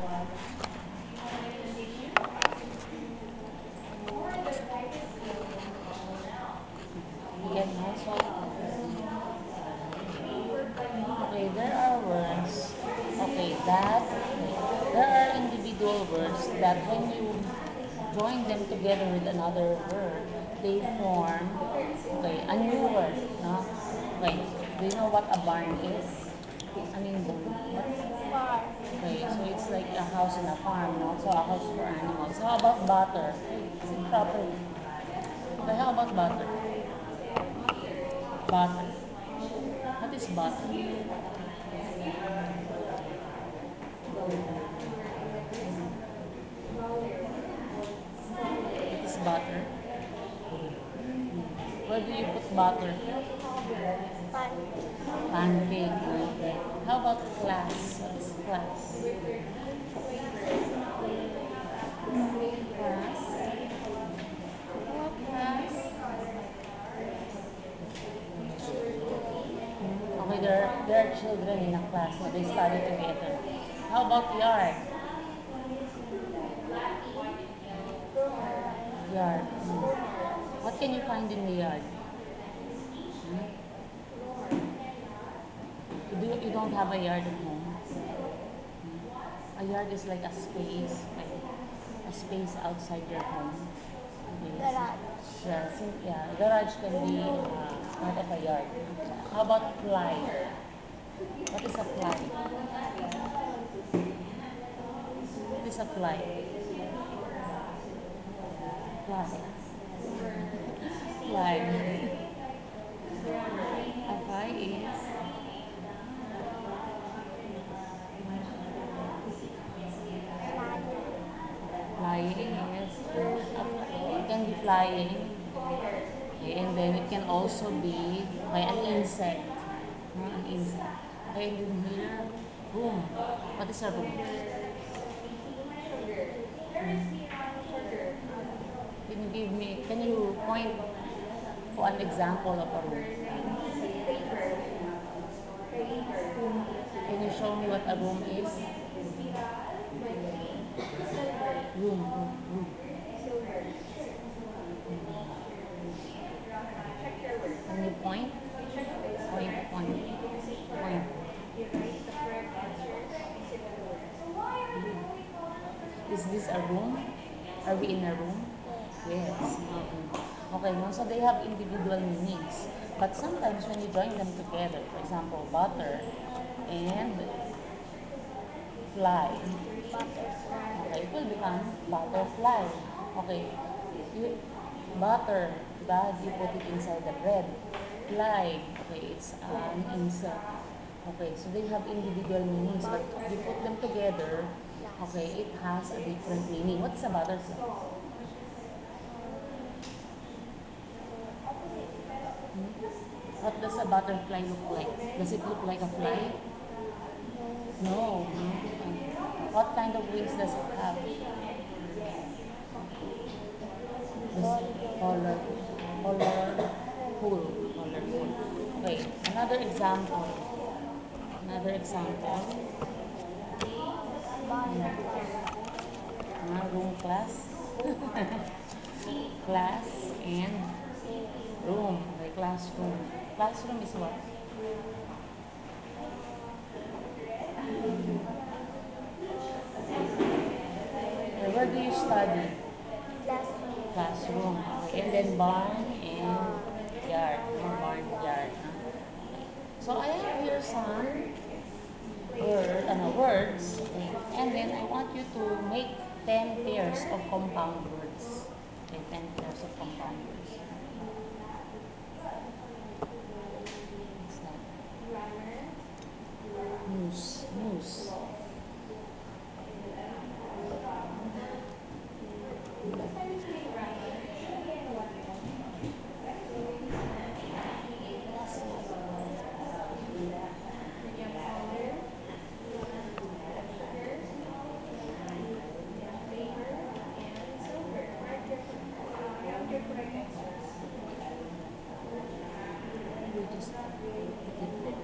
You get now, so okay, there are words. Okay, that okay. There are individual words that when you join them together with another word, they form okay a new word. No, okay. Do you know what a barn is? I mean barn. What? Farm. Okay, so it's like a house in a farm, no? So a house for animals. How about butter? Is it proper? Okay, how about butter? Butter. What is butter? What is butter? Where do you put butter? Pancake. Pancake. Okay. How about class? What is class? Class? How about class? Children. Okay, there are children in a class, so they study together. How about yard? Yard. Roomers. What can you find in the yard? Hmm? Roomers. You don't have a yard at home? A yard is like a space, like a space outside your home. Okay, Garage. yeah, yeah, garage can be part of a yard. How about fly? What is a fly? What is a fly? Fly. Fly. A fly is Flying. flying is it can be flying. Okay, and then it can also be okay, an insect. No, an insect. Okay, and then here, room. What is a room? Can you point to an example of a room? Can you show me what a room is? Silver. Room. Can you point? Point. Point. Is this a room? Are we in a room? Yes. Yes. Okay. Okay, no? So they have individual meanings. But sometimes when you join them together, for example, butter and fly, Butterfly. okay, it will become butterfly. Okay, you butter, diba? You put it inside the bread. Fly, okay, it's an insect. Okay, so they have individual meanings, but you put them Butterfly. together, okay, Flies. it has a different meaning. What's a butterfly? Um, Hmm? What does a butterfly look like? Does it look like a fly? no. No. No. What kind of wings does it have? This Color. color, colorful. Okay, another example. Another example. Barn class. Room class. Class and Room. room. Okay, classroom. Classroom is what? Okay, where do you study? Classroom. Classroom. Okay, and then barn and Yard. yard. No, barn, yard. Huh? Okay. So I have here some words. Okay, and then I want you to make 10 pairs of compound words. Okay, 10 pairs of compound words. What's that? News. You just put it there.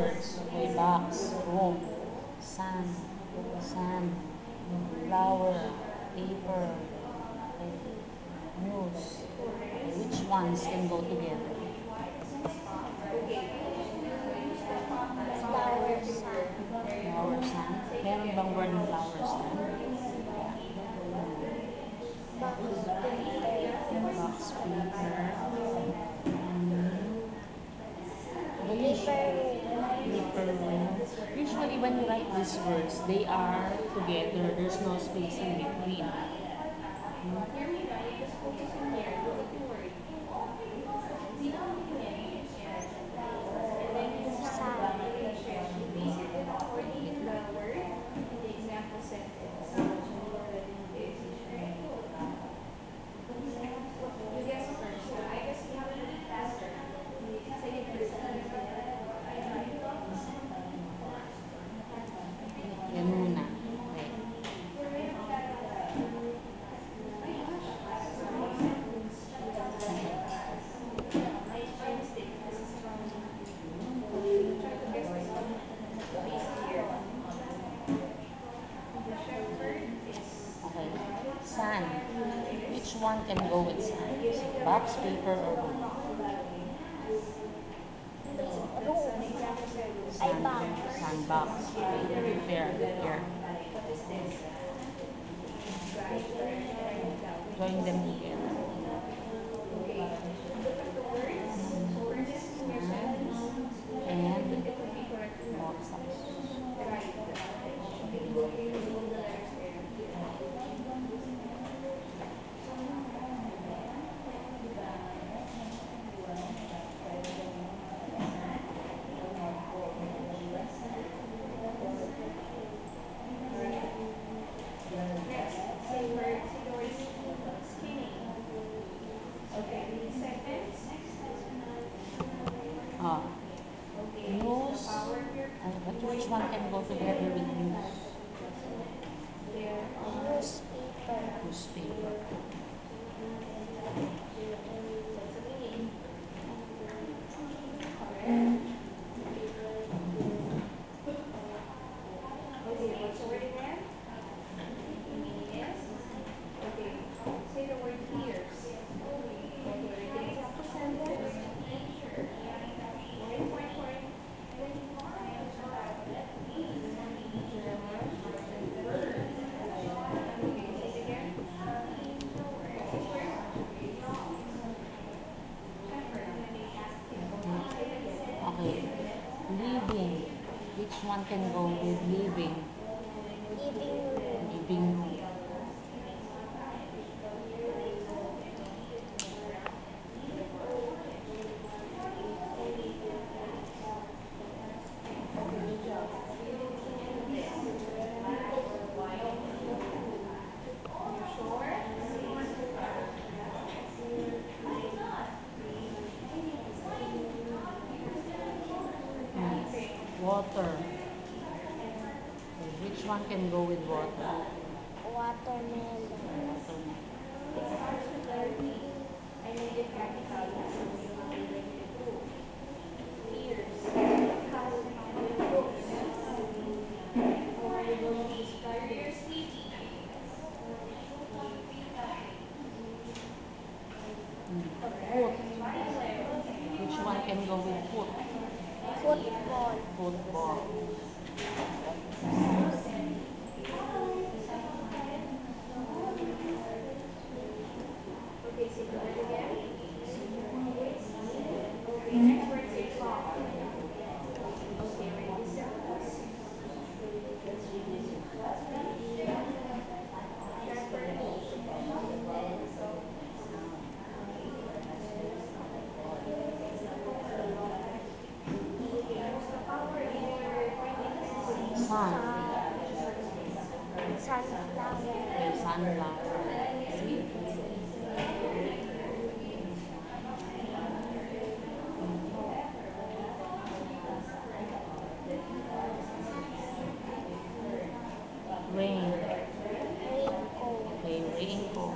Words. Okay, box, room, sun, sun, flower, paper, okay, news. Okay, which ones can go together? Flower, sun. Flower, sun. Meron bang word na flower, sun? Yeah. Box, paper. Box, paper, leaf, Paper, room. paper, room. Usually when you write these words, they are together. There's no space in between. Hmm? Sun. Yan muna. Okay. Okay. Sun. Which one can go with sun? Box, paper, or room? Room. Ay, Sun. box. Sun box. Okay. Pair. Pair. Join them together. Sun and box. Ah, news. But which one can go together with news? Newspaper. Newspaper. Okay. Living. Which one can go with living? Living room. Living room. Water. Okay. Which one can go with water? Watermelon. Watermelon. Foot. Which one can go with foot? Football. Football. Sun. Sun. Sunflower. Okay, sunflower. See? Rain. Raincoat. Okay, raincoat.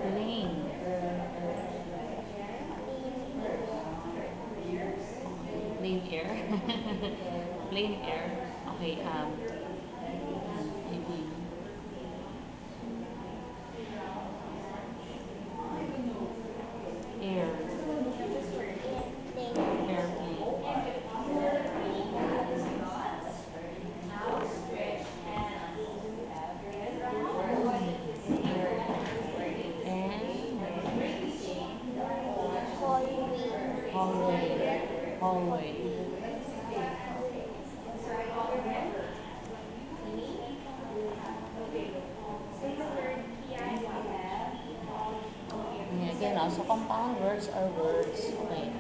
Plain. Clean air. Plain air. Plain air. Okay, maybe air. Airplane. Airplane. And Hallway. hallway. Hallway. Okay, again, also compound words are words, okay,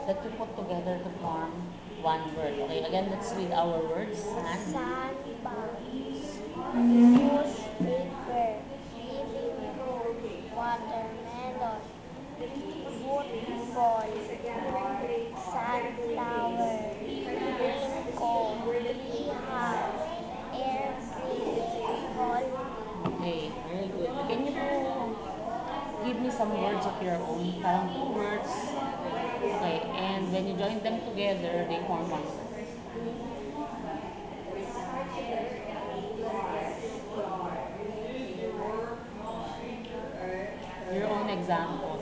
that you put together to form one word. Okay, again, let's read our words. Sand, Sandbox. Newspaper. Living room. Watermelon. Football. Sunflower. Raincoat. Tree house. Airplane. Hallway. okay, very good. Can you po give me some words of your own? Parang two words. Okay, and when you join them together, they form one word. Your own example.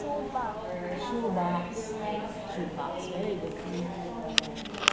Shoebox. Shoebox. Shoebox. Very good.